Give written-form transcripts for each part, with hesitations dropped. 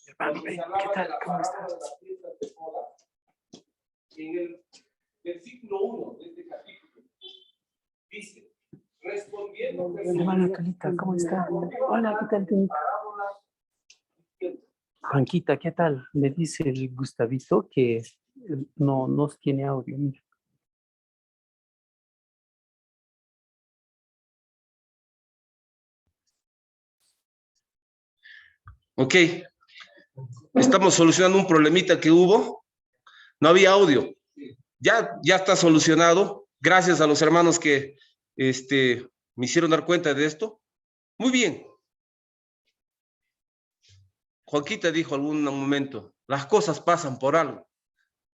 Hermano, ¿qué tal? ¿Cómo estás? En el versículo 1 de este capítulo, dice, respondiendo Jesús, Hermano Calita, ¿cómo está? Hola, ¿qué tal? Juanquita, ¿qué tal? Me dice el Gustavito que no nos tiene audio. Mira. ok, estamos solucionando un problemita que hubo, no había audio, ya está solucionado, gracias a los hermanos que me hicieron dar cuenta de esto. Muy bien. Juanquita dijo algún momento, las cosas pasan por algo.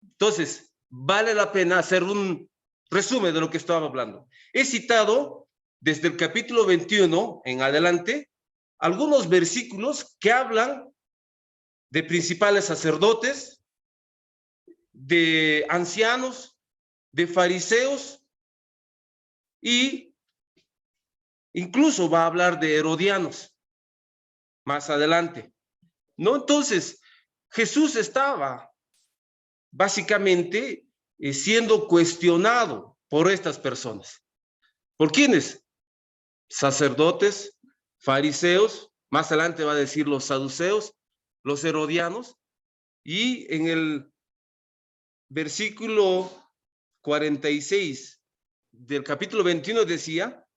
Entonces, vale la pena hacer un resumen de lo que estaba hablando. He citado desde el capítulo 21 en adelante algunos versículos que hablan de principales sacerdotes, de ancianos, de fariseos y incluso va a hablar de herodianos más adelante. ¿No? Entonces, Jesús estaba básicamente siendo cuestionado por estas personas. ¿Por quiénes? Sacerdotes, fariseos, más adelante va a decir los saduceos, los herodianos, y en el versículo 46 del capítulo 21 decía,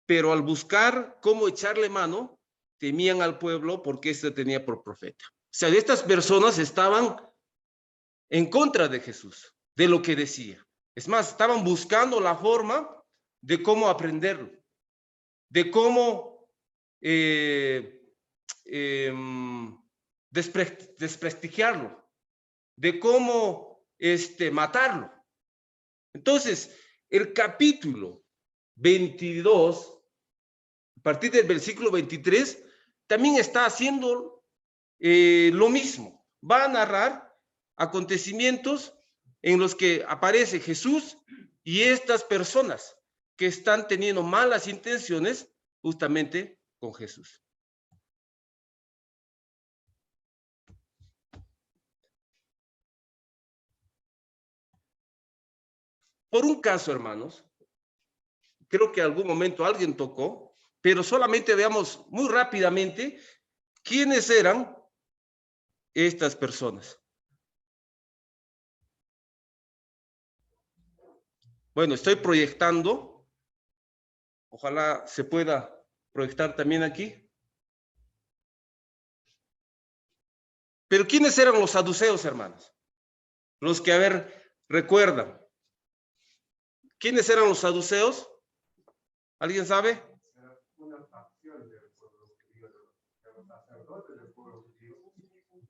pero al buscar cómo echarle mano, temían al pueblo porque éste tenía por profeta. O sea, estas personas estaban en contra de Jesús, de lo que decía. Es más, estaban buscando la forma de cómo aprenderlo, de cómo desprestigiarlo, de cómo matarlo. Entonces, el capítulo 22, a partir del versículo 23, también está haciendo lo mismo. Va a narrar acontecimientos en los que aparece Jesús y estas personas que están teniendo malas intenciones justamente con Jesús. Por un caso, hermanos, creo que en algún momento alguien tocó, pero solamente veamos muy rápidamente quiénes eran estas personas. Bueno, estoy proyectando. Ojalá se pueda proyectar también aquí. Pero ¿quiénes eran los saduceos, hermanos? Los que, a ver, recuerdan. ¿Quiénes eran los saduceos? ¿Alguien sabe? Una facción del pueblo judío, de los sacerdotes del pueblo judío.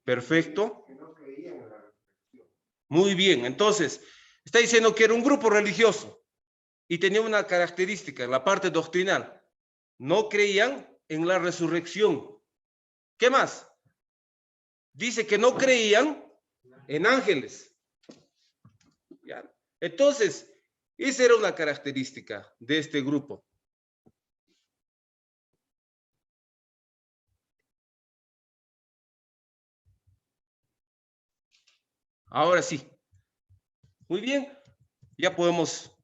Perfecto. Que no creían en la resurrección. Muy bien, entonces, está diciendo que era un grupo religioso y tenía una característica en la parte doctrinal. No creían en la resurrección. ¿Qué más? Dice que no creían en ángeles. ¿Ya? Entonces, esa era una característica de este grupo. Ahora sí. Muy bien. Ya podemos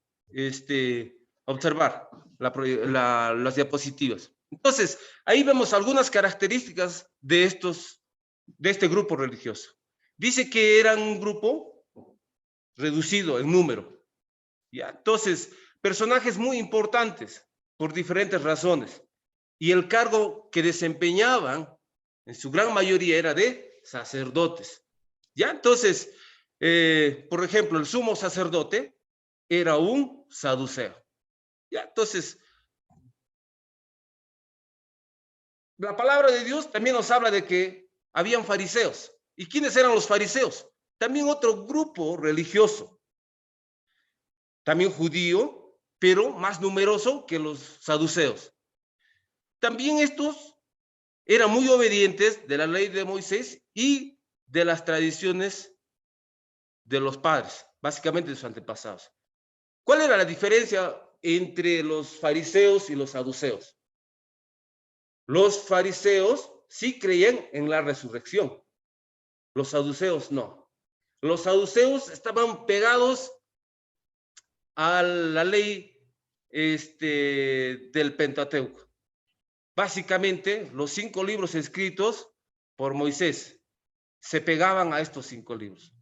observar las diapositivas. Entonces, ahí vemos algunas características de este grupo religioso. Dice que eran un grupo reducido en número. ¿Ya? Entonces, personajes muy importantes por diferentes razones. Y el cargo que desempeñaban, en su gran mayoría, era de sacerdotes. ¿Ya? Entonces, por ejemplo, el sumo sacerdote era un saduceo. ¿Ya? Entonces, la palabra de Dios también nos habla de que habían fariseos. ¿Y quiénes eran los fariseos? También otro grupo religioso, también judío, pero más numeroso que los saduceos. También estos eran muy obedientes de la ley de Moisés y de las tradiciones de los padres, básicamente de sus antepasados. ¿Cuál era la diferencia entre los fariseos y los saduceos? Los fariseos sí creían en la resurrección. Los saduceos no. Los saduceos estaban pegados a la ley del Pentateuco. Básicamente, los 5 libros escritos por Moisés se pegaban a estos 5 libros.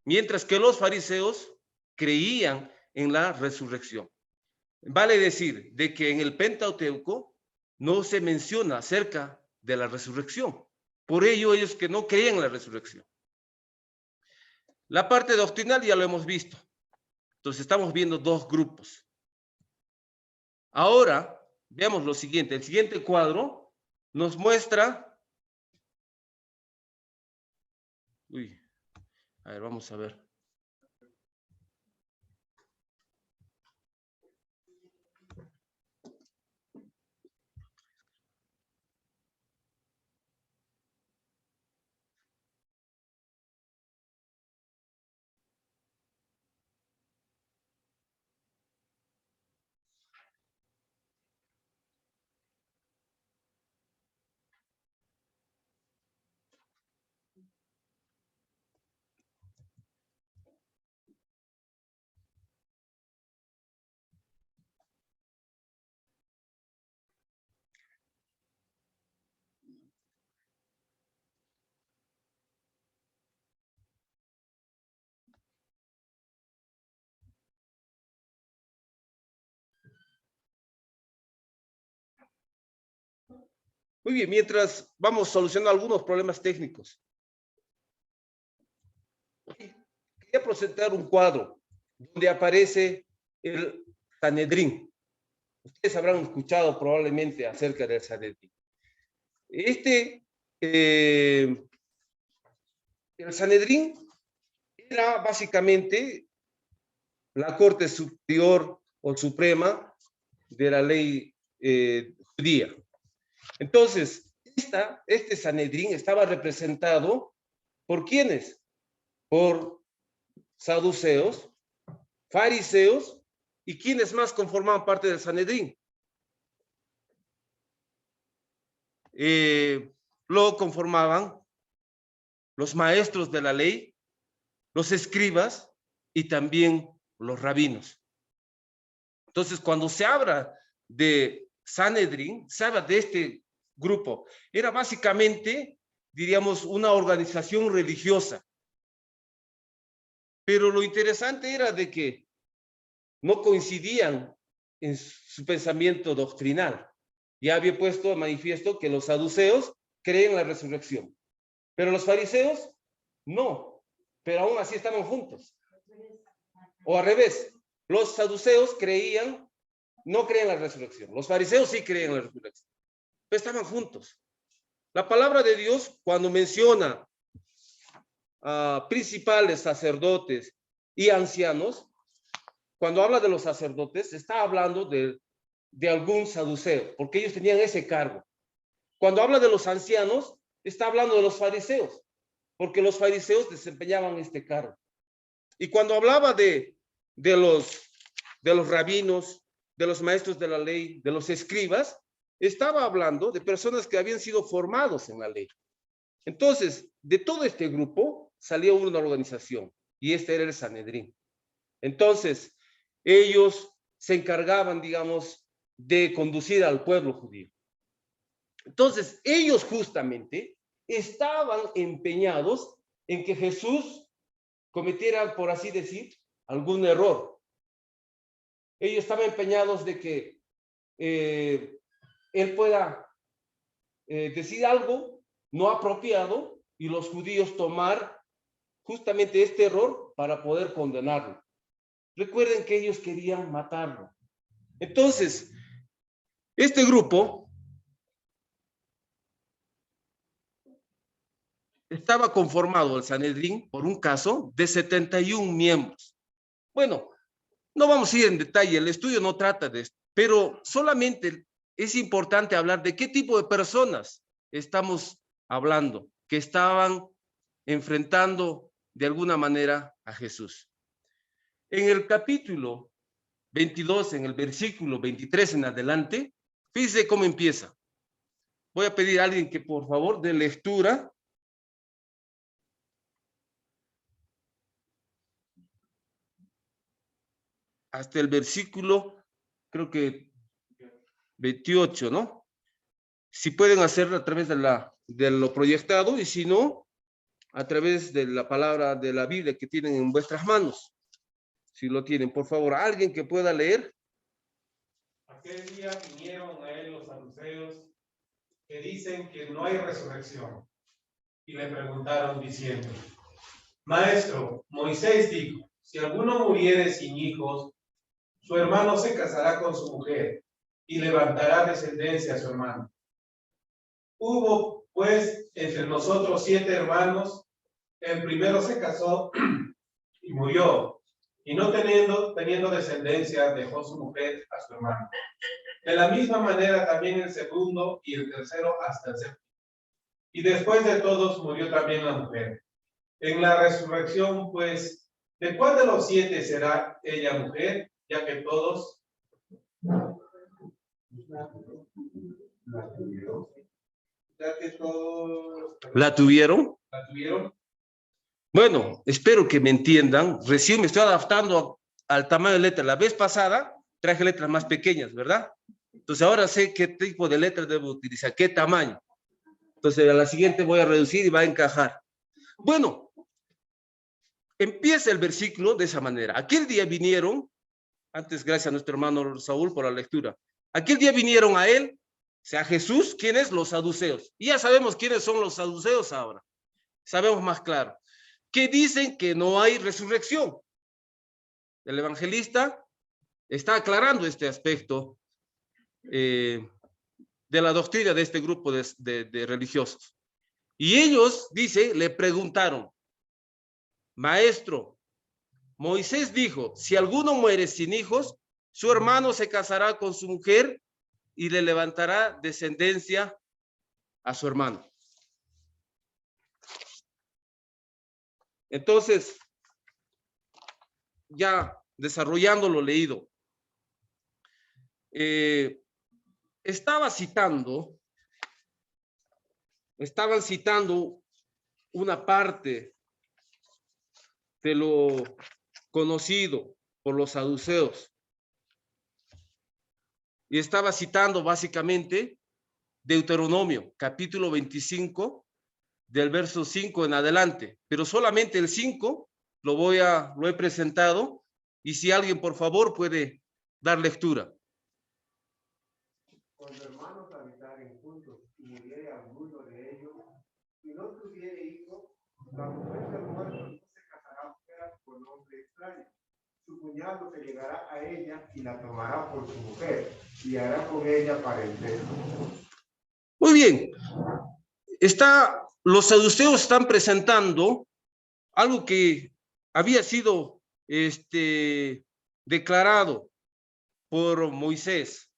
Mientras que los fariseos creían en la resurrección. Vale decir de que en el Pentateuco no se menciona acerca de la resurrección. Por ello, ellos que no creían en la resurrección. La parte doctrinal ya lo hemos visto. Entonces, estamos viendo 2 grupos. Ahora, veamos lo siguiente. El siguiente cuadro nos muestra... Uy, a ver, vamos a ver. Muy bien, mientras vamos solucionando algunos problemas técnicos. Quería presentar un cuadro donde aparece el Sanedrín. Ustedes habrán escuchado probablemente acerca del Sanedrín. El Sanedrín era básicamente la Corte Superior o Suprema de la ley judía. Entonces, este Sanedrín estaba representado ¿por quiénes? Por saduceos, fariseos y quienes más conformaban parte del Sanedrín. Lo conformaban los maestros de la ley, los escribas y también los rabinos. Entonces, cuando se habla de Sanedrín, se habla de este grupo. Era básicamente, diríamos, una organización religiosa. Pero lo interesante era de que no coincidían en su pensamiento doctrinal. Ya había puesto de manifiesto que los saduceos creen en la resurrección, pero los fariseos no, pero aún así estaban juntos. O al revés, los saduceos no creían en la resurrección, los fariseos sí creían en la resurrección, pero estaban juntos. La palabra de Dios, cuando menciona a principales, sacerdotes y ancianos, cuando habla de los sacerdotes, está hablando de algún saduceo, porque ellos tenían ese cargo. Cuando habla de los ancianos, está hablando de los fariseos, porque los fariseos desempeñaban este cargo. Y cuando hablaba de los rabinos, de los maestros de la ley, de los escribas, estaba hablando de personas que habían sido formados en la ley. Entonces, de todo este grupo salió una organización, y este era el Sanedrín. Entonces, ellos se encargaban, digamos, de conducir al pueblo judío. Entonces, ellos justamente estaban empeñados en que Jesús cometiera, por así decir, algún error. Ellos estaban empeñados de que él pueda decir algo no apropiado y los judíos tomar justamente este error para poder condenarlo. Recuerden que ellos querían matarlo. Entonces, este grupo estaba conformado, el Sanedrín, por un caso de 71 miembros. Bueno, no vamos a ir en detalle, el estudio no trata de esto, pero solamente es importante hablar de qué tipo de personas estamos hablando, que estaban enfrentando de alguna manera a Jesús. En el capítulo 22, en el versículo 23 en adelante, fíjense cómo empieza. voy a pedir a alguien que por favor dé lectura. Hasta el versículo, creo que 28, ¿no? Si pueden hacerlo a través de lo proyectado y si no, a través de la palabra de la Biblia que tienen en vuestras manos. Si lo tienen, por favor, alguien que pueda leer. Aquel día vinieron a él los saduceos que dicen que no hay resurrección y le preguntaron diciendo: Maestro, Moisés dijo, si alguno muriere sin hijos, su hermano se casará con su mujer y levantará descendencia a su hermano. Hubo, pues, entre nosotros 7 hermanos. El primero se casó y murió, y no teniendo descendencia, dejó su mujer a su hermano. De la misma manera también el segundo y el tercero hasta el séptimo. Y después de todos murió también la mujer. En la resurrección, pues, ¿de cuál de los 7 será ella mujer? Ya que todos ¿La tuvieron? la tuvieron. Bueno, espero que me entiendan. Recién me estoy adaptando al tamaño de letra. La vez pasada traje letras más pequeñas, ¿verdad? Entonces ahora sé qué tipo de letras debo utilizar, qué tamaño. Entonces a la siguiente voy a reducir y va a encajar. Bueno, empieza el versículo de esa manera. Aquel día vinieron, antes gracias a nuestro hermano Saúl por la lectura. Aquel día vinieron a él, o sea, a Jesús, ¿quiénes? Los saduceos. Y ya sabemos quiénes son los saduceos ahora. Sabemos más claro. Que dicen que no hay resurrección. El evangelista está aclarando este aspecto de la doctrina de este grupo de religiosos. Y ellos, dice, le preguntaron: Maestro, Moisés dijo, si alguno muere sin hijos, su hermano se casará con su mujer y le levantará descendencia a su hermano. Entonces, ya desarrollando lo leído, estaban citando una parte de lo conocido por los saduceos. Y estaba citando básicamente Deuteronomio, capítulo 25, del verso 5 en adelante, pero solamente el 5 lo he presentado, y si alguien por favor puede dar lectura. Cuando hermanos habitaren juntos y muriere alguno de ellos y no tuviere hijo, la mujer del muerto no se casará fuera con hombre extraño. Su cuñado se llegará a ella y la tomará por su mujer y hará con ella parentesco. Muy bien. Los saduceos están presentando algo que había sido declarado por Moisés.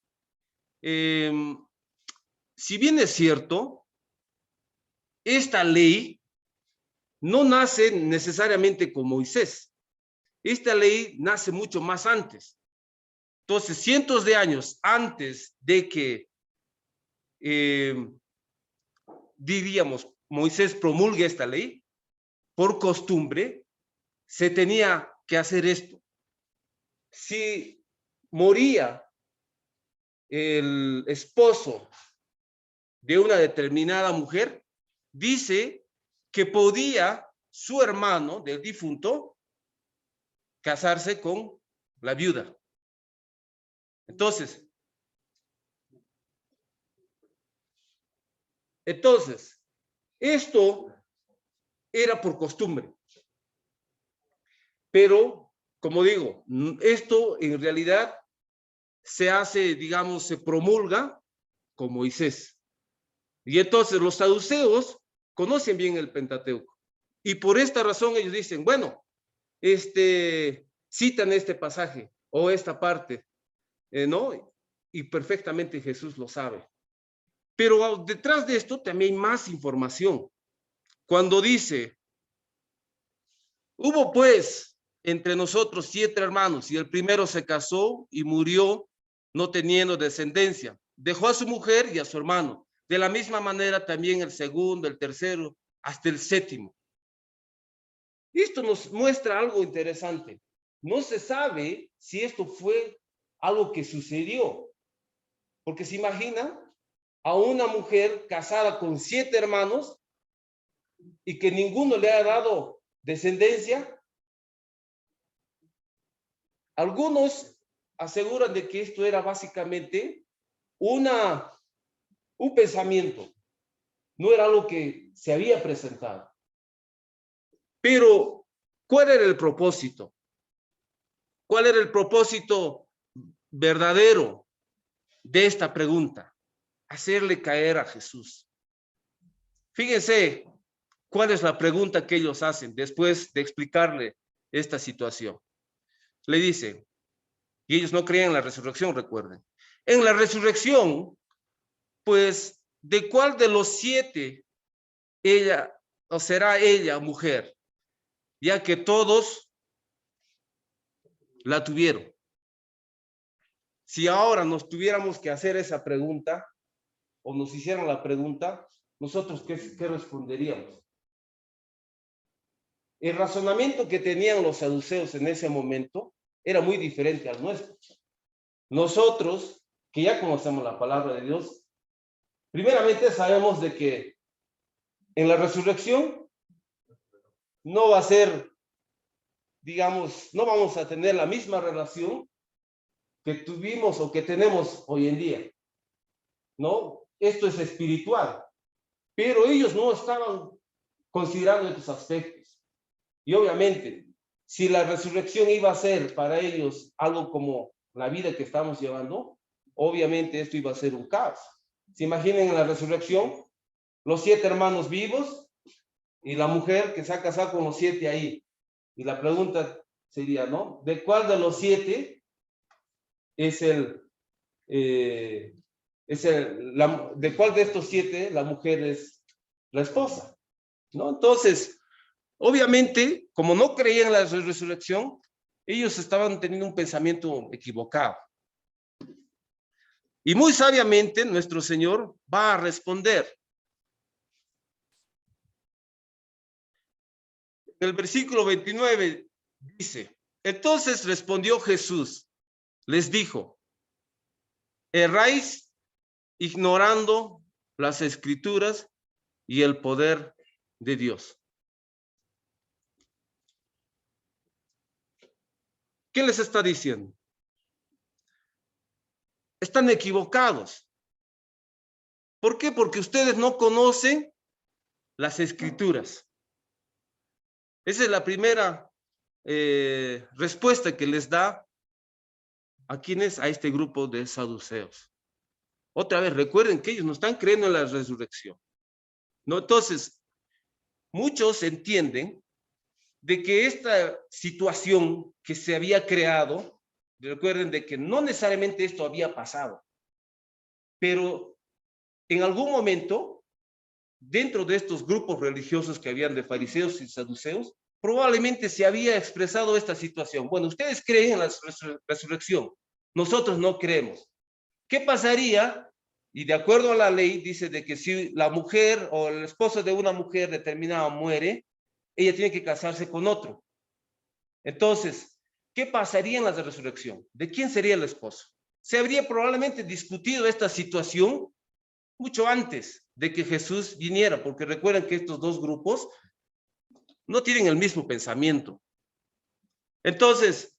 Si bien es cierto, esta ley no nace necesariamente con Moisés. Esta ley nace mucho más antes. Entonces, cientos de años antes de que, diríamos, Moisés promulgue esta ley, por costumbre, se tenía que hacer esto. Si moría el esposo de una determinada mujer, dice que podía su hermano del difunto casarse con la viuda. Entonces, esto era por costumbre. Pero, como digo, esto en realidad se hace, digamos, se promulga con Moisés. Y entonces los saduceos conocen bien el Pentateuco. Y por esta razón ellos dicen, bueno, citan este pasaje o esta parte, ¿no? Y perfectamente Jesús lo sabe. Pero detrás de esto también hay más información. Cuando dice, hubo pues entre nosotros 7 hermanos, y el primero se casó y murió no teniendo descendencia. Dejó a su mujer y a su hermano. De la misma manera también el segundo, el tercero, hasta el séptimo. Esto nos muestra algo interesante. No se sabe si esto fue algo que sucedió. Porque se imagina a una mujer casada con 7 hermanos y que ninguno le ha dado descendencia. Algunos aseguran de que esto era básicamente un pensamiento, no era algo que se había presentado. Pero, ¿cuál era el propósito? ¿Cuál era el propósito verdadero de esta pregunta? Hacerle caer a Jesús. Fíjense cuál es la pregunta que ellos hacen después de explicarle esta situación. Le dicen, y ellos no creían en la resurrección, recuerden. En la resurrección, pues, ¿de cuál de los 7 ella o será ella mujer? Ya que todos la tuvieron. Si ahora nos tuviéramos que hacer esa pregunta, o nos hicieran la pregunta, nosotros ¿qué responderíamos? El razonamiento que tenían los saduceos en ese momento era muy diferente al nuestro. Nosotros, que ya conocemos la palabra de Dios, primeramente sabemos de que en la resurrección no va a ser, digamos, no vamos a tener la misma relación que tuvimos o que tenemos hoy en día, ¿no? Esto es espiritual, pero ellos no estaban considerando estos aspectos. Y obviamente, si la resurrección iba a ser para ellos algo como la vida que estamos llevando, obviamente esto iba a ser un caos. ¿Se imaginen en la resurrección? Los 7 hermanos vivos y la mujer que se ha casado con los 7 ahí. Y la pregunta sería, ¿no? ¿De cuál de los 7 de cuál de estos 7 la mujer es la esposa? ¿No? Entonces, obviamente, como no creían en la resurrección, ellos estaban teniendo un pensamiento equivocado. Y muy sabiamente nuestro Señor va a responder. En el versículo 29 dice, entonces respondió Jesús, les dijo, erráis ignorando las escrituras y el poder de Dios. ¿Qué les está diciendo? Están equivocados. ¿Por qué? Porque ustedes no conocen las escrituras. Esa es la primera respuesta que les da a quienes, a este grupo de saduceos. Otra vez, recuerden que ellos no están creyendo en la resurrección, ¿no? Entonces, muchos entienden de que esta situación que se había creado, recuerden de que no necesariamente esto había pasado, pero en algún momento, dentro de estos grupos religiosos que habían de fariseos y saduceos, probablemente se había expresado esta situación. Bueno, ustedes creen en la resurrección, nosotros no creemos. ¿Qué pasaría? Y de acuerdo a la ley, dice de que si la mujer o el esposo de una mujer determinada muere, ella tiene que casarse con otro. Entonces, ¿qué pasaría en la resurrección? ¿De quién sería el esposo? Se habría probablemente discutido esta situación mucho antes de que Jesús viniera, porque recuerden que estos dos grupos no tienen el mismo pensamiento. Entonces,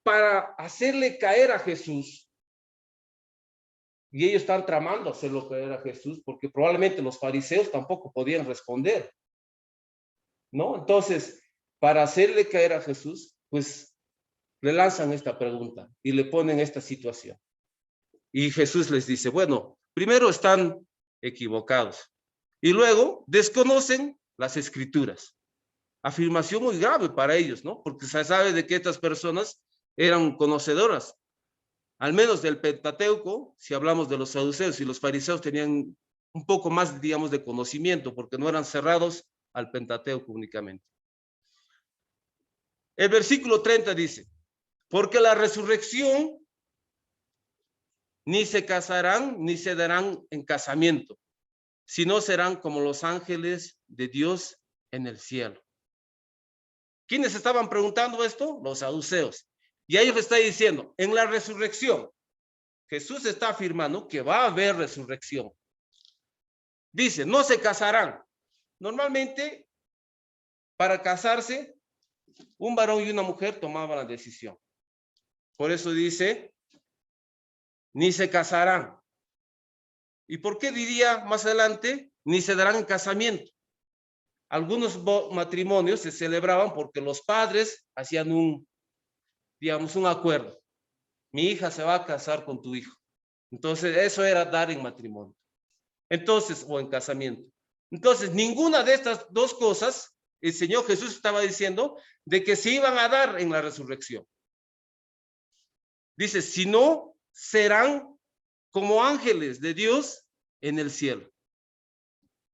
para hacerle caer a Jesús, y ellos están tramando hacerlo caer a Jesús, porque probablemente los fariseos tampoco podían responder, ¿no? Entonces, para hacerle caer a Jesús, pues le lanzan esta pregunta y le ponen esta situación. Y Jesús les dice, bueno, primero están equivocados y luego desconocen las escrituras. Afirmación muy grave para ellos, ¿no? Porque se sabe de que estas personas eran conocedoras, al menos del Pentateuco. Si hablamos de los saduceos y los fariseos, tenían un poco más, digamos, de conocimiento, porque no eran cerrados al Pentateuco únicamente. El versículo 30 dice, porque la resurrección ni se casarán, ni se darán en casamiento, sino serán como los ángeles de Dios en el cielo. ¿Quiénes estaban preguntando esto? Los saduceos. Y a ellos les está diciendo, en la resurrección, Jesús está afirmando que va a haber resurrección. Dice, no se casarán. Normalmente, para casarse, un varón y una mujer tomaban la decisión. Por eso dice, ni se casarán. ¿Y por qué diría más adelante, ni se darán en casamiento? Algunos matrimonios se celebraban porque los padres hacían un acuerdo. Mi hija se va a casar con tu hijo. Entonces, eso era dar en matrimonio. Entonces, o en casamiento. Entonces, ninguna de estas dos cosas, el Señor Jesús estaba diciendo de que se iban a dar en la resurrección. Dice, si no, serán como ángeles de Dios en el cielo.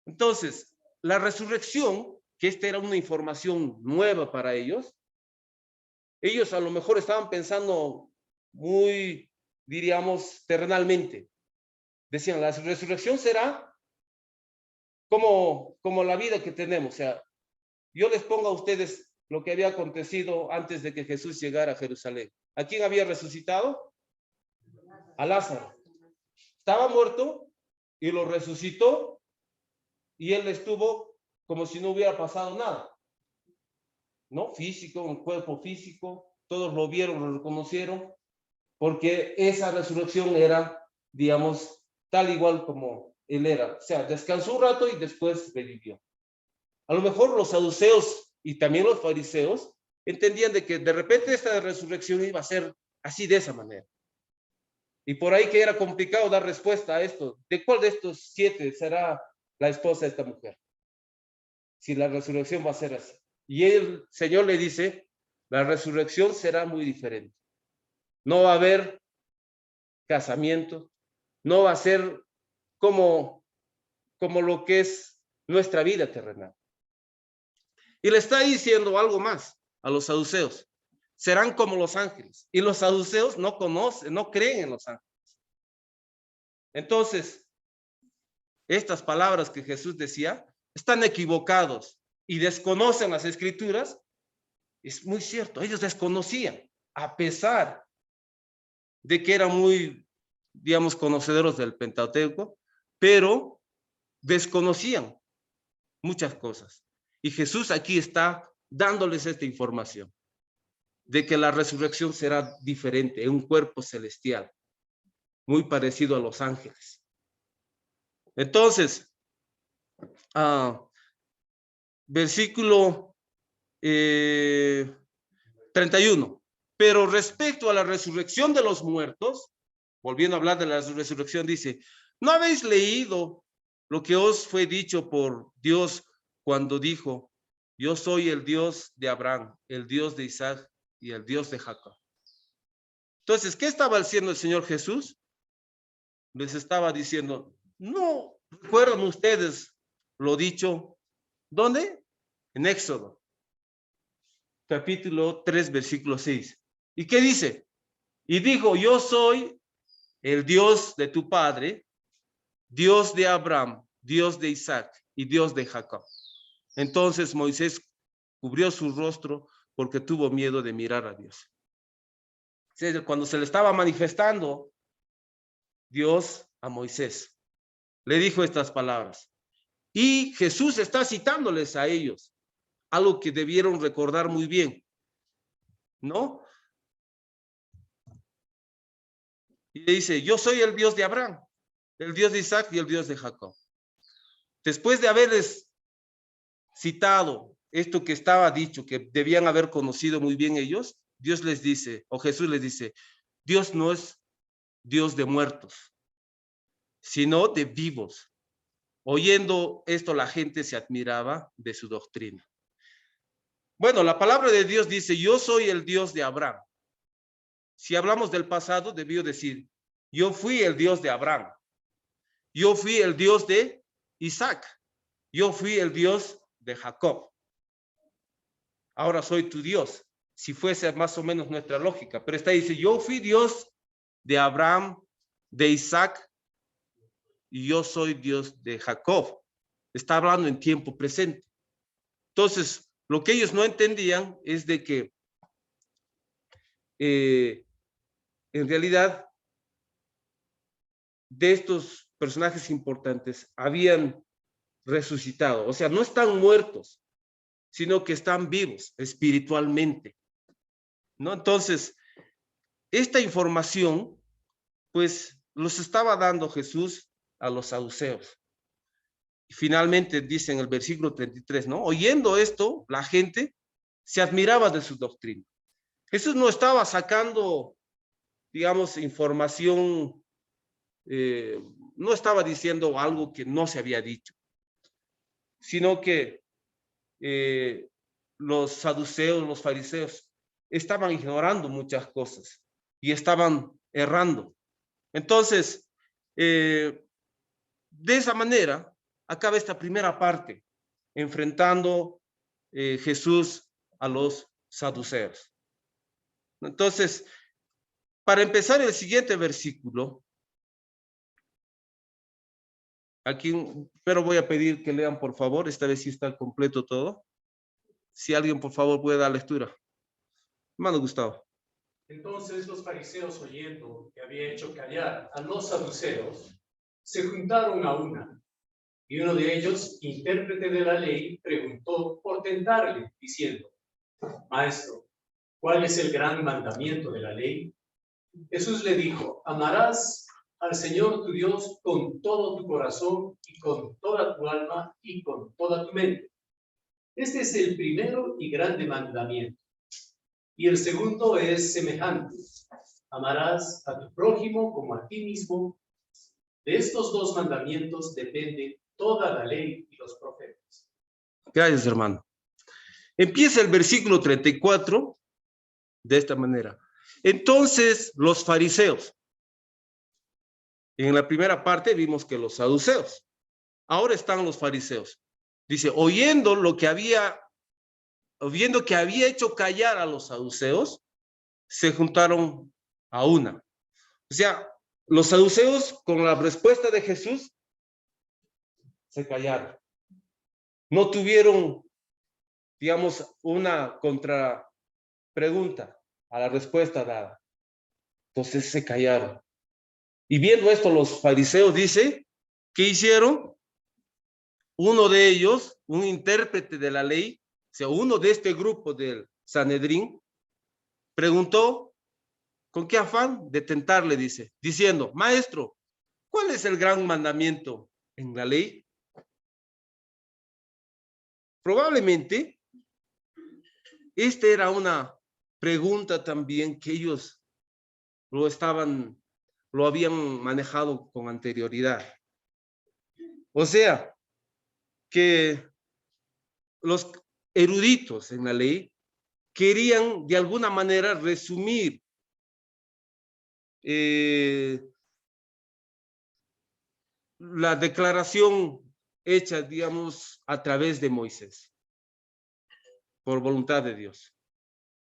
Entonces, la resurrección, que esta era una información nueva para ellos a lo mejor estaban pensando muy, diríamos, terrenalmente. Decían, la resurrección será como la vida que tenemos. O sea, yo les pongo a ustedes lo que había acontecido antes de que Jesús llegara a Jerusalén. ¿A quién había resucitado? A Lázaro. Estaba muerto y lo resucitó y él estuvo como si no hubiera pasado nada. ¿No? Físico, un cuerpo físico, todos lo vieron, lo reconocieron, porque esa resurrección era, digamos, tal igual como él era. O sea, descansó un rato y después revivió. A lo mejor los saduceos y también los fariseos entendían de que de repente esta resurrección iba a ser así, de esa manera. Y por ahí que era complicado dar respuesta a esto. ¿De cuál de estos 7 será la esposa de esta mujer? Si la resurrección va a ser así. Y el Señor le dice, la resurrección será muy diferente. No va a haber casamiento, no va a ser como lo que es nuestra vida terrenal. Y le está diciendo algo más a los saduceos. Serán como los ángeles. Y los saduceos no conocen, no creen en los ángeles. Entonces, estas palabras que Jesús decía, están equivocados y desconocen las escrituras. Es muy cierto, ellos desconocían, a pesar de que eran muy, digamos, conocedores del Pentateuco, pero desconocían muchas cosas. Y Jesús aquí está dándoles esta información de que la resurrección será diferente, en un cuerpo celestial, muy parecido a los ángeles. Entonces, versículo 31. Pero respecto a la resurrección de los muertos, volviendo a hablar de la resurrección, dice, ¿no habéis leído lo que os fue dicho por Dios cuando dijo, yo soy el Dios de Abraham, el Dios de Isaac y el Dios de Jacob? Entonces, ¿qué estaba haciendo el Señor Jesús? Les estaba diciendo, ¿no recuerdan ustedes lo dicho? ¿Dónde? En Éxodo, capítulo 3, versículo 6. ¿Y qué dice? Y dijo, yo soy el Dios de tu padre, Dios de Abraham, Dios de Isaac y Dios de Jacob. Entonces Moisés cubrió su rostro porque tuvo miedo de mirar a Dios. Cuando se le estaba manifestando Dios a Moisés, le dijo estas palabras. Y Jesús está citándoles a ellos, algo que debieron recordar muy bien, ¿no? Y le dice, yo soy el Dios de Abraham, el Dios de Isaac y el Dios de Jacob. Después de haberles citado esto que estaba dicho, que debían haber conocido muy bien ellos, Dios les dice, o Jesús les dice, Dios no es Dios de muertos, sino de vivos. Oyendo esto, la gente se admiraba de su doctrina. Bueno, la palabra de Dios dice, yo soy el Dios de Abraham. Si hablamos del pasado, debió decir, yo fui el Dios de Abraham. Yo fui el Dios de Isaac. Yo fui el Dios de Jacob. Ahora soy tu Dios. Si fuese más o menos nuestra lógica. Pero está dice, yo fui Dios de Abraham, de Isaac y yo soy Dios de Jacob. Está hablando en tiempo presente. Entonces, lo que ellos no entendían es de que en realidad de estos personajes importantes habían resucitado. O sea, no están muertos, sino que están vivos espiritualmente, ¿no? Entonces, esta información, pues, los estaba dando Jesús a los saduceos. Y finalmente dice en el versículo 33, ¿no? Oyendo esto, la gente se admiraba de su doctrina. Jesús no estaba sacando, digamos, información, no estaba diciendo algo que no se había dicho, sino que los saduceos, los fariseos, estaban ignorando muchas cosas y estaban errando. Entonces, de esa manera, acaba esta primera parte, enfrentando Jesús a los saduceos. Entonces, para empezar el siguiente versículo, aquí, pero voy a pedir que lean, por favor, esta vez sí está completo todo. Si alguien, por favor, puede dar lectura. Hermano Gustavo. Entonces los fariseos, oyendo que había hecho callar a los saduceos, se juntaron a una. Y uno de ellos, intérprete de la ley, preguntó por tentarle, diciendo: Maestro, ¿cuál es el gran mandamiento de la ley? Jesús le dijo: amarás al Señor tu Dios con todo tu corazón y con toda tu alma y con toda tu mente. Este es el primero y grande mandamiento. Y el segundo es semejante: amarás a tu prójimo como a ti mismo. De estos dos mandamientos depende toda la ley y los profetas. Gracias, hermano. Empieza el versículo 34 de esta manera. Entonces, los fariseos. En la primera parte vimos que los saduceos. Ahora están los fariseos. Dice, oyendo que había hecho callar a los saduceos, se juntaron a una. O sea, los saduceos, con la respuesta de Jesús, se callaron. No tuvieron, digamos, una contrapregunta a la respuesta dada. Entonces se callaron. Y viendo esto, los fariseos, dice, ¿qué hicieron? Uno de ellos, un intérprete de la ley, o sea, uno de este grupo del Sanedrín, preguntó, ¿con qué afán? De tentarle, dice, diciendo, maestro, ¿cuál es el gran mandamiento en la ley? Probablemente, esta era una pregunta también que ellos lo habían manejado con anterioridad. O sea, que los eruditos en la ley querían de alguna manera resumir la declaración hecha, digamos, a través de Moisés, por voluntad de Dios.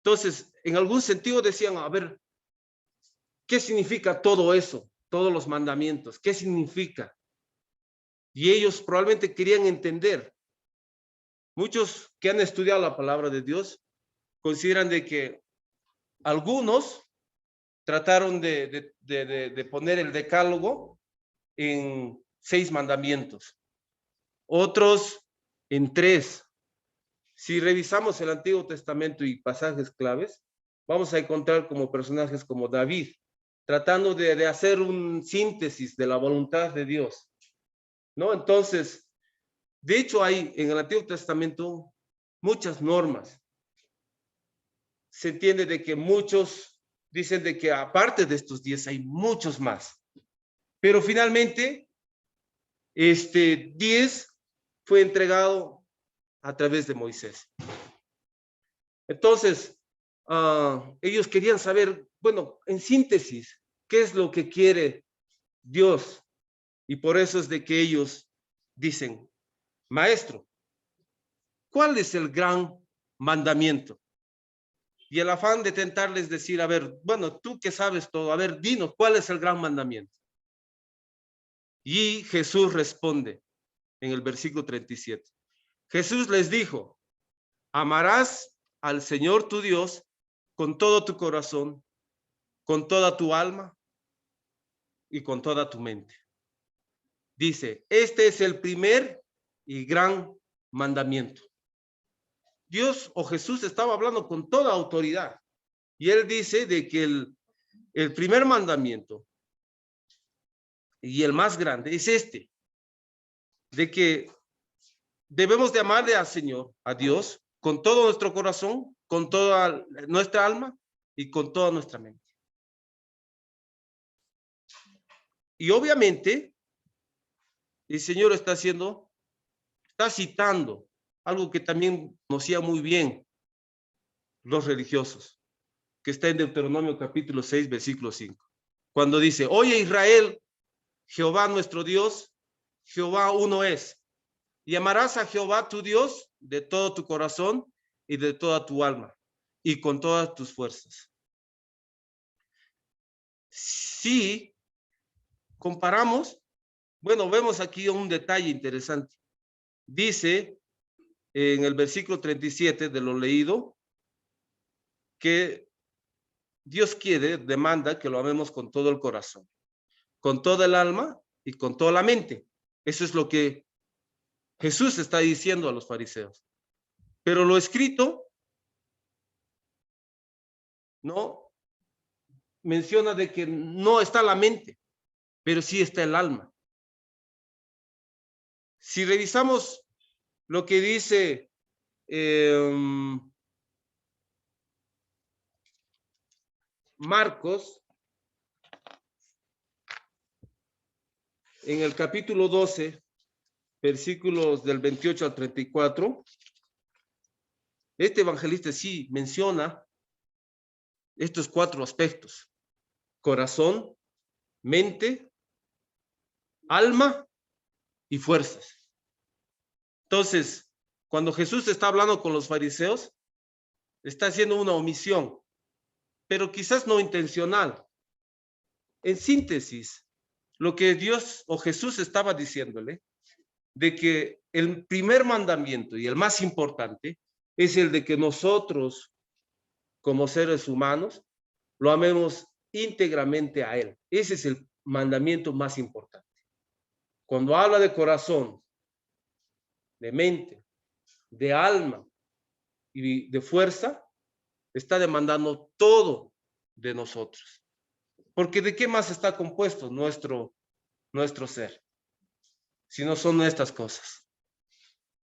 Entonces, en algún sentido decían, a ver, ¿qué significa todo eso? Todos los mandamientos, ¿qué significa? Y ellos probablemente querían entender. Muchos que han estudiado la palabra de Dios consideran de que algunos trataron de poner el decálogo en 6 mandamientos, otros en 3. Si revisamos el Antiguo Testamento y pasajes claves, vamos a encontrar como personajes como David, tratando de hacer un síntesis de la voluntad de Dios, ¿no? Entonces, de hecho hay en el Antiguo Testamento muchas normas. Se entiende de que muchos dicen de que aparte de estos 10 hay muchos más. Pero finalmente, 10 fue entregado a través de Moisés. Entonces, ellos querían saber, bueno, en síntesis, ¿qué es lo que quiere Dios? Y por eso es de que ellos dicen, maestro, ¿cuál es el gran mandamiento? Y el afán de tentarles decir, a ver, bueno, tú que sabes todo, a ver, dinos, ¿cuál es el gran mandamiento? Y Jesús responde en el versículo 37. Jesús les dijo, amarás al Señor tu Dios con todo tu corazón, con toda tu alma y con toda tu mente. Dice, este es el primer y gran mandamiento. Dios o Jesús estaba hablando con toda autoridad. Y él dice de que el primer mandamiento y el más grande es este, de que debemos de amarle al Señor, a Dios, con todo nuestro corazón, con toda nuestra alma y con toda nuestra mente. Y obviamente, el Señor está citando algo que también conocía muy bien los religiosos, que está en Deuteronomio capítulo 6, versículo 5. Cuando dice, oye Israel, Jehová nuestro Dios, Jehová uno es. Y amarás a Jehová tu Dios de todo tu corazón y de toda tu alma y con todas tus fuerzas. Si comparamos, bueno, vemos aquí un detalle interesante. Dice en el versículo 37 de lo leído que Dios demanda que lo amemos con todo el corazón, con toda el alma y con toda la mente. Eso es lo que Jesús está diciendo a los fariseos. Pero lo escrito no menciona de que no está la mente, pero sí está el alma. Si revisamos lo que dice Marcos, en el capítulo 12, versículos del 28 al 34, este evangelista sí menciona estos 4 aspectos: corazón, mente, alma y fuerzas. Entonces, cuando Jesús está hablando con los fariseos, está haciendo una omisión, pero quizás no intencional. En síntesis, lo que Dios o Jesús estaba diciéndole, de que el primer mandamiento y el más importante es el de que nosotros, como seres humanos, lo amemos íntegramente a Él. Ese es el mandamiento más importante. Cuando habla de corazón, de mente, de alma y de fuerza, está demandando todo de nosotros. Porque ¿de qué más está compuesto nuestro ser? Si no son estas cosas.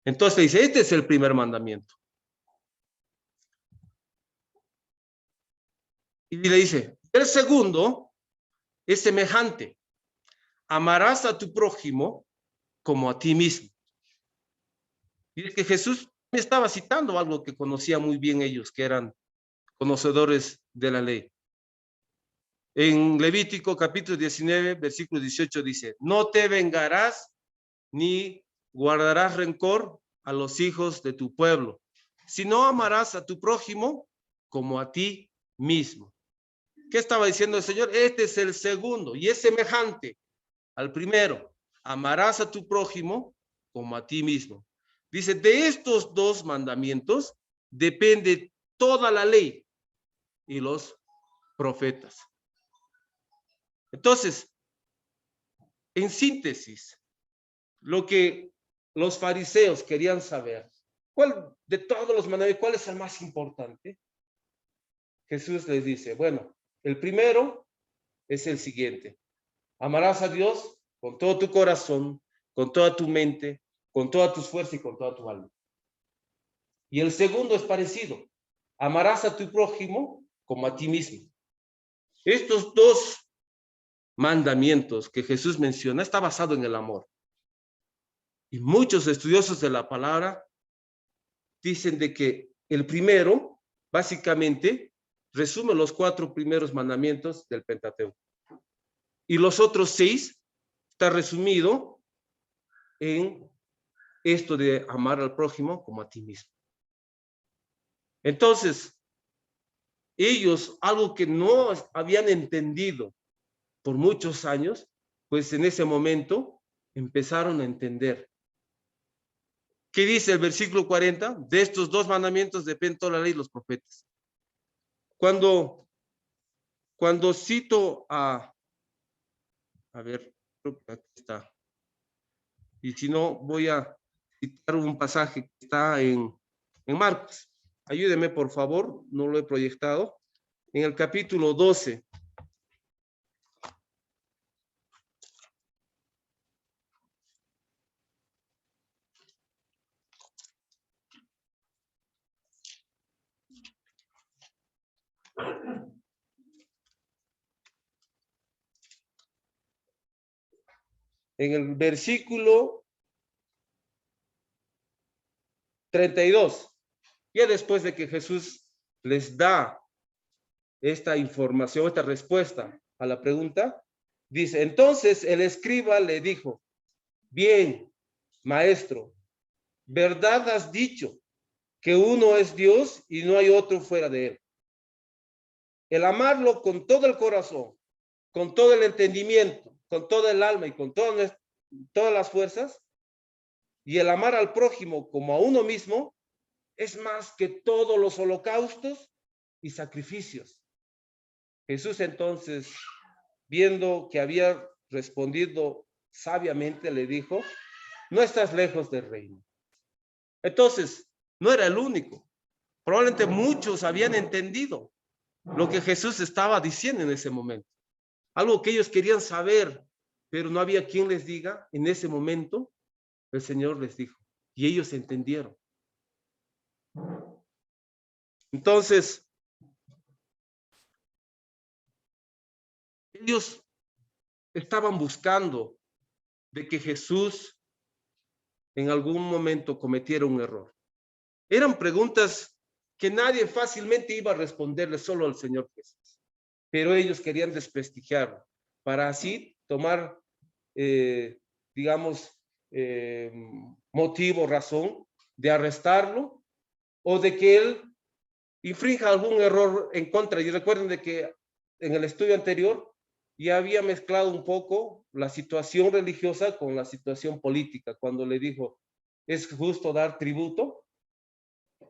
Entonces dice, este es el primer mandamiento. Y le dice, el segundo es semejante. Amarás a tu prójimo como a ti mismo. Y es que Jesús me estaba citando algo que conocía muy bien ellos, que eran conocedores de la ley. En Levítico capítulo 19, versículo 18 dice, no te vengarás ni guardarás rencor a los hijos de tu pueblo, sino amarás a tu prójimo como a ti mismo. ¿Qué estaba diciendo el Señor? Este es el segundo y es semejante al primero. Amarás a tu prójimo como a ti mismo. Dice, de estos 2 mandamientos depende toda la ley y los profetas. Entonces, en síntesis, lo que los fariseos querían saber, ¿cuál de todos los mandamientos, cuál es el más importante? Jesús les dice, bueno, el primero es el siguiente: amarás a Dios con todo tu corazón, con toda tu mente, con todas tus fuerzas y con toda tu alma. Y el segundo es parecido: amarás a tu prójimo como a ti mismo. Estos 2 mandamientos que Jesús menciona está basado en el amor. Y muchos estudiosos de la palabra dicen de que el primero básicamente resume los 4 primeros mandamientos del Pentateuco. Y los otros 6 está resumido en esto de amar al prójimo como a ti mismo. Entonces, ellos, algo que no habían entendido por muchos años, pues en ese momento empezaron a entender. ¿Qué dice el versículo 40? De estos 2 mandamientos depende toda la ley y los profetas. Cuando cito a ver, creo que aquí está. Y si no, voy a citar un pasaje que está en Marcos. Ayúdeme, por favor, no lo he proyectado. En el capítulo 12. En el versículo 32, ya después de que Jesús les da esta información, esta respuesta a la pregunta, dice, entonces el escriba le dijo, bien, maestro, verdad has dicho que uno es Dios y no hay otro fuera de él. El amarlo con todo el corazón, con todo el entendimiento, con todo el alma y con todas las fuerzas, y el amar al prójimo como a uno mismo, es más que todos los holocaustos y sacrificios. Jesús entonces, viendo que había respondido sabiamente, le dijo, no estás lejos del reino. Entonces, no era el único. Probablemente muchos habían entendido lo que Jesús estaba diciendo en ese momento. Algo que ellos querían saber, pero no había quien les diga. En ese momento, el Señor les dijo, y ellos entendieron. Entonces, ellos estaban buscando de que Jesús en algún momento cometiera un error. Eran preguntas que nadie fácilmente iba a responderle, solo al Señor Jesús. Pero ellos querían desprestigiarlo para así tomar, motivo, razón de arrestarlo o de que él infrinja algún error en contra. Y recuerden de que en el estudio anterior ya había mezclado un poco la situación religiosa con la situación política, cuando le dijo, ¿es justo dar tributo?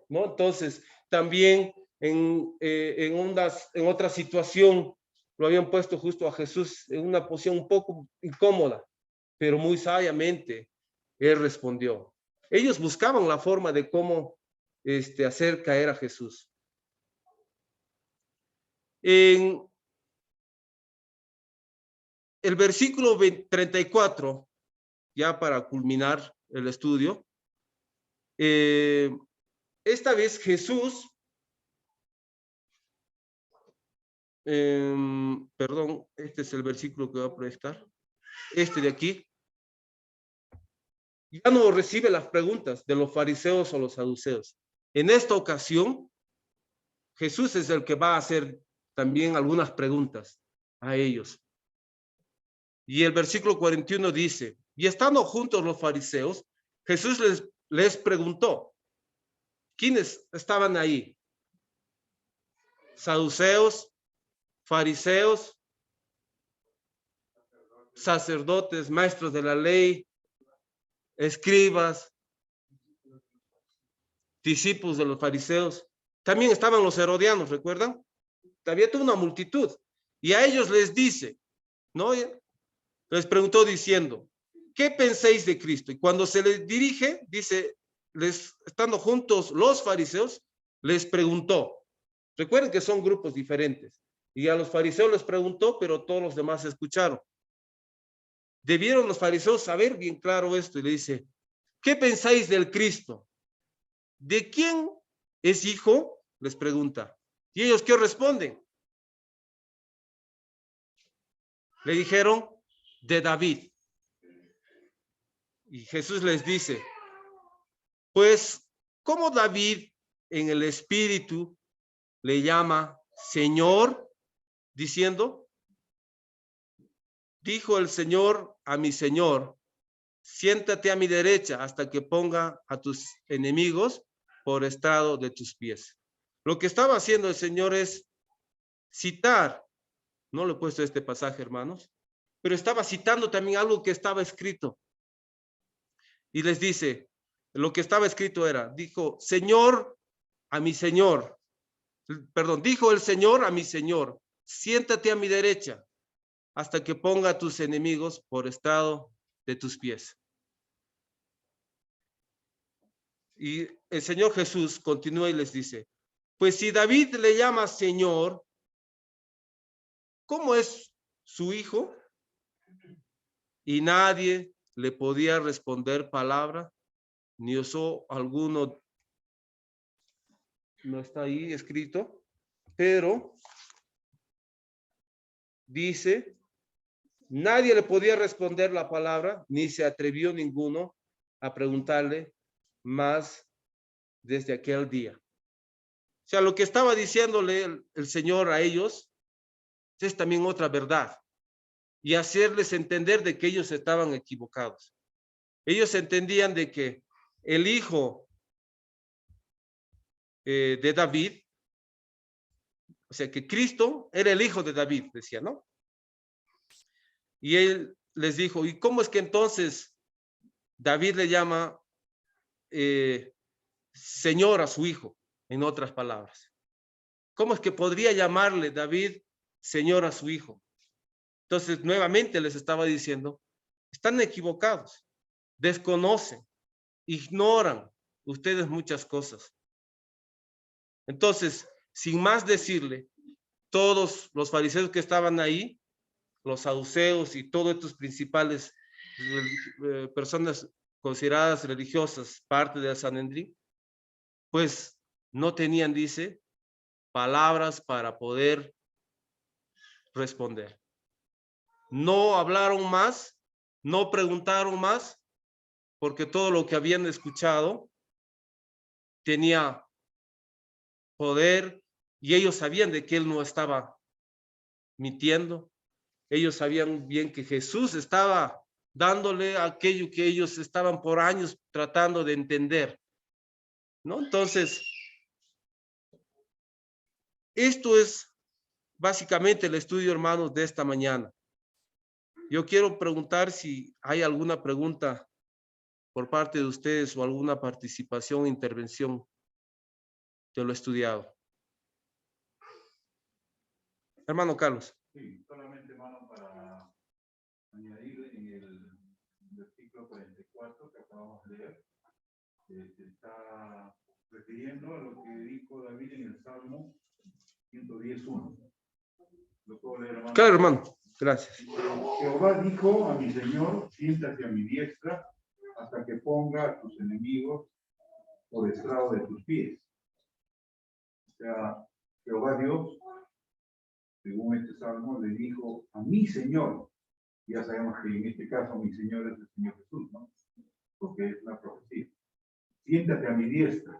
¿No? Entonces, también en otra situación lo habían puesto justo a Jesús en una posición un poco incómoda, pero muy sabiamente él respondió. Ellos buscaban la forma de cómo hacer caer a Jesús. En el versículo 34, ya para culminar el estudio, esta vez Jesús, perdón, este es el versículo que voy a proyectar, este de aquí, ya no recibe las preguntas de los fariseos o los saduceos. En esta ocasión, Jesús es el que va a hacer también algunas preguntas a ellos. Y el versículo 41 dice, y estando juntos los fariseos, Jesús les preguntó, ¿quiénes estaban ahí? Saduceos, fariseos, sacerdotes, maestros de la ley, escribas, discípulos de los fariseos. También estaban los herodianos, ¿recuerdan? Había toda una multitud. Y a ellos les dice, ¿no? Les preguntó diciendo, ¿qué pensáis de Cristo? Y cuando se les dirige, dice, estando juntos los fariseos, les preguntó. Recuerden que son grupos diferentes. Y a los fariseos les preguntó, pero todos los demás escucharon. Debieron los fariseos saber bien claro esto. Y le dice, ¿qué pensáis del Cristo? ¿De quién es hijo? Les pregunta. ¿Y ellos qué responden? Le dijeron, de David. Y Jesús les dice, pues, ¿cómo David en el espíritu le llama Señor? Diciendo, dijo el Señor a mi Señor, siéntate a mi derecha hasta que ponga a tus enemigos por estrado de tus pies. Lo que estaba haciendo el Señor es citar, no lo he puesto este pasaje, hermanos, pero estaba citando también algo que estaba escrito. Y les dice, lo que estaba escrito era, dijo, Señor a mi Señor, perdón, dijo el Señor a mi Señor, siéntate a mi derecha hasta que ponga a tus enemigos por estrado de tus pies. Y el Señor Jesús continúa y les dice, pues si David le llama Señor, ¿cómo es su hijo? Y nadie le podía responder palabra, ni osó alguno. No está ahí escrito, pero dice, nadie le podía responder la palabra, ni se atrevió ninguno a preguntarle más desde aquel día. O sea, lo que estaba diciéndole el Señor a ellos es también otra verdad y hacerles entender de que ellos estaban equivocados. Ellos entendían de que el hijo de David, o sea, que Cristo era el hijo de David, decía, ¿no? Y él les dijo, ¿y cómo es que entonces David le llama Señor a su hijo? En otras palabras, ¿cómo es que podría llamarle David Señor a su hijo? Entonces, nuevamente les estaba diciendo, están equivocados, desconocen, ignoran ustedes muchas cosas. Entonces, sin más decirle, todos los fariseos que estaban ahí, los saduceos y todos estos principales personas consideradas religiosas, parte del Sanedrín, pues no tenían, dice, palabras para poder responder. No hablaron más, no preguntaron más, porque todo lo que habían escuchado tenía poder y ellos sabían de que él no estaba mintiendo. Ellos sabían bien que Jesús estaba dándole aquello que ellos estaban por años tratando de entender, ¿no? Entonces, esto es básicamente el estudio, hermanos, de esta mañana. Yo quiero preguntar si hay alguna pregunta por parte de ustedes o alguna participación, intervención de lo estudiado. Hermano Carlos. Sí, solamente, hermano, para añadir en el versículo 44 que acabamos de leer, se está refiriendo a lo que dijo David en el Salmo 110:1. ¿Lo puedo leer, hermano? Claro, hermano. Gracias. Jehová dijo a mi Señor, siéntate a mi diestra hasta que ponga a tus enemigos por estrado de tus pies. O sea, Jehová Dios, según este salmo, le dijo a mi Señor. Ya sabemos que en este caso mi Señor es el Señor Jesús, ¿no? Porque es una profecía. Siéntate a mi diestra.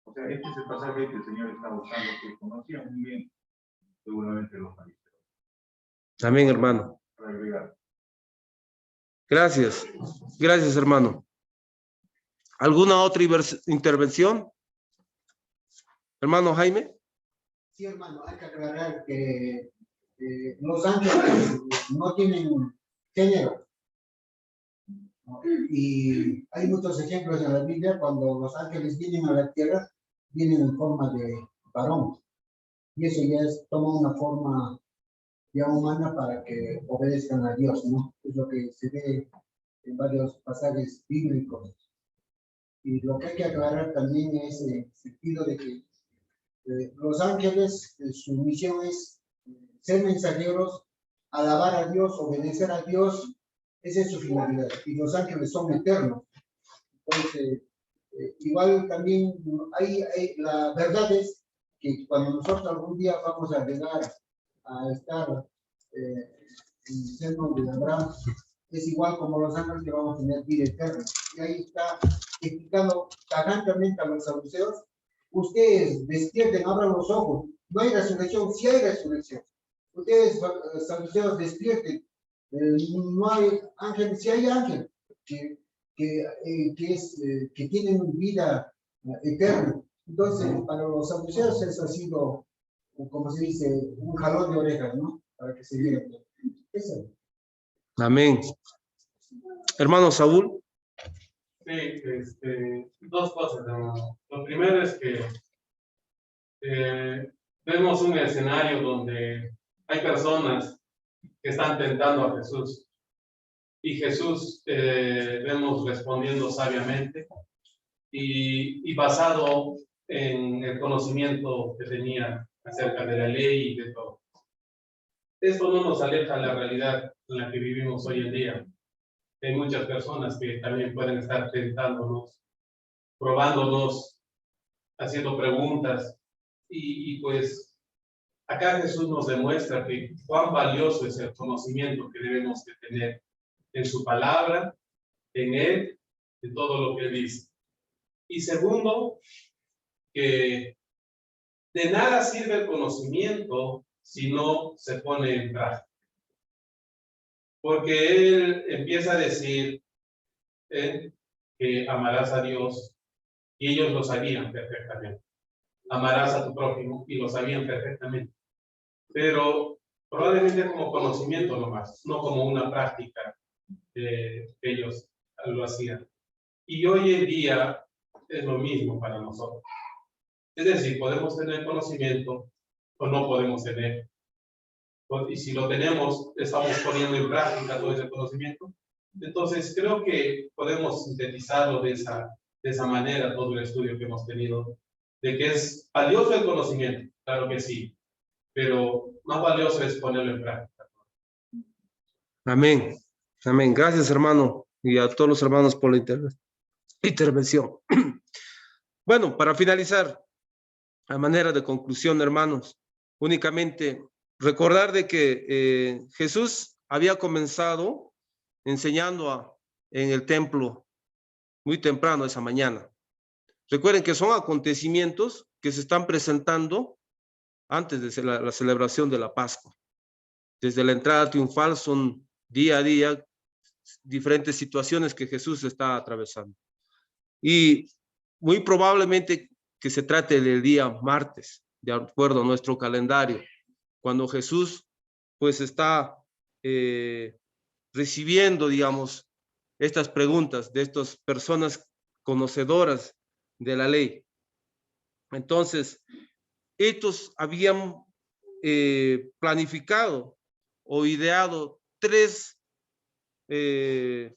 O sea, este es el pasaje que el Señor está usando, que conocían muy bien seguramente los fariseos. Amén, hermano. Para agregar. Gracias. Gracias, hermano. ¿Alguna otra intervención? Hermano Jaime. Sí, hermano, hay que aclarar que los ángeles no tienen género. ¿No? Y hay muchos ejemplos en la Biblia cuando los ángeles vienen a la tierra, vienen en forma de varón. Y eso ya toma una forma ya humana para que obedezcan a Dios, ¿no? Es lo que se ve en varios pasajes bíblicos. Y lo que hay que aclarar también es el sentido de que los ángeles, su misión es ser mensajeros, alabar a Dios, obedecer a Dios, esa es su finalidad. Y los ángeles son eternos. Entonces, igual también la verdad es que cuando nosotros algún día vamos a llegar a estar en el seno de Abraham, es igual como los ángeles que vamos a tener vida eterna. Y ahí está explicando tajantemente a los saduceos: ustedes despierten, abran los ojos, no hay resurrección, sí hay resurrección. Ustedes, saduceos, despierten, no hay ángeles, sí hay ángeles que tienen vida eterna. Entonces, para los saduceos eso ha sido, como se dice, un jalón de orejas, ¿no? Para que se vieran. Eso. Amén. Hermano Saúl. Sí, dos cosas, hermano. Lo primero es que vemos un escenario donde hay personas que están tentando a Jesús. Y Jesús vemos respondiendo sabiamente y basado en el conocimiento que tenía acerca de la ley y de todo. Esto no nos aleja de la realidad en la que vivimos hoy en día. Hay muchas personas que también pueden estar tentándonos, probándonos, haciendo preguntas. Y pues acá Jesús nos demuestra que cuán valioso es el conocimiento que debemos de tener en su palabra, en Él, en todo lo que Él dice. Y segundo, que de nada sirve el conocimiento si no se pone en práctica. Porque Él empieza a decir que amarás a Dios, y ellos lo sabían perfectamente. Amarás a tu prójimo, y lo sabían perfectamente. Pero probablemente como conocimiento nomás, no como una práctica que ellos lo hacían. Y hoy en día es lo mismo para nosotros. Es decir, podemos tener conocimiento o no podemos tener. Y si lo tenemos, estamos poniendo en práctica todo ese conocimiento. Entonces, creo que podemos sintetizarlo de esa manera, todo el estudio que hemos tenido, de que es valioso el conocimiento, claro que sí, pero más valioso es ponerlo en práctica. Amén. Amén. Gracias, hermano, y a todos los hermanos por la intervención. Bueno, para finalizar, a manera de conclusión, hermanos, únicamente recordar de que Jesús había comenzado enseñando en el templo muy temprano esa mañana. Recuerden que son acontecimientos que se están presentando antes de la celebración de la Pascua. Desde la entrada triunfal son día a día diferentes situaciones que Jesús está atravesando. Y muy probablemente que se trate del día martes, de acuerdo a nuestro calendario, cuando Jesús pues está recibiendo, digamos, estas preguntas de estas personas conocedoras de la ley. Entonces, estos habían planificado o ideado tres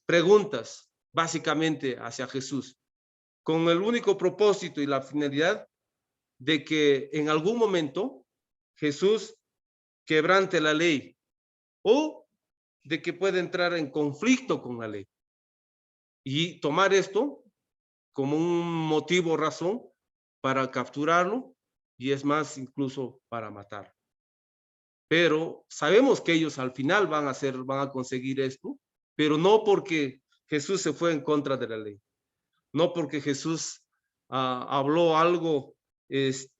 preguntas básicamente hacia Jesús, con el único propósito y la finalidad de que en algún momento Jesús quebrante la ley o de que pueda entrar en conflicto con la ley y tomar esto como un motivo, razón para capturarlo y es más, incluso para matar. Pero sabemos que ellos al final van a conseguir esto, pero no porque Jesús se fue en contra de la ley, no porque Jesús habló algo,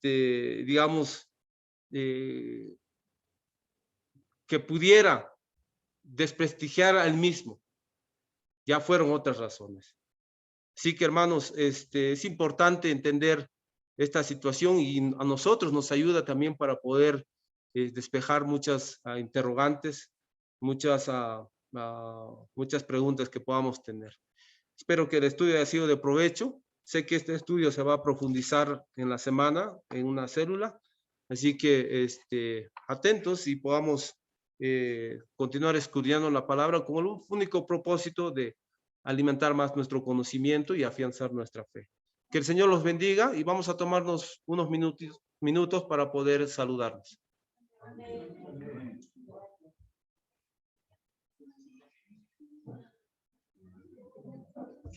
digamos, que pudiera desprestigiar al mismo. Ya fueron otras razones. Así que, hermanos, es importante entender esta situación y a nosotros nos ayuda también para poder despejar muchas interrogantes, muchas preguntas que podamos tener. Espero que el estudio haya sido de provecho. Sé que este estudio se va a profundizar en la semana en una célula, así que atentos y podamos continuar estudiando la palabra con el único propósito de alimentar más nuestro conocimiento y afianzar nuestra fe. Que el Señor los bendiga y vamos a tomarnos unos minutos para poder saludarnos. Amén.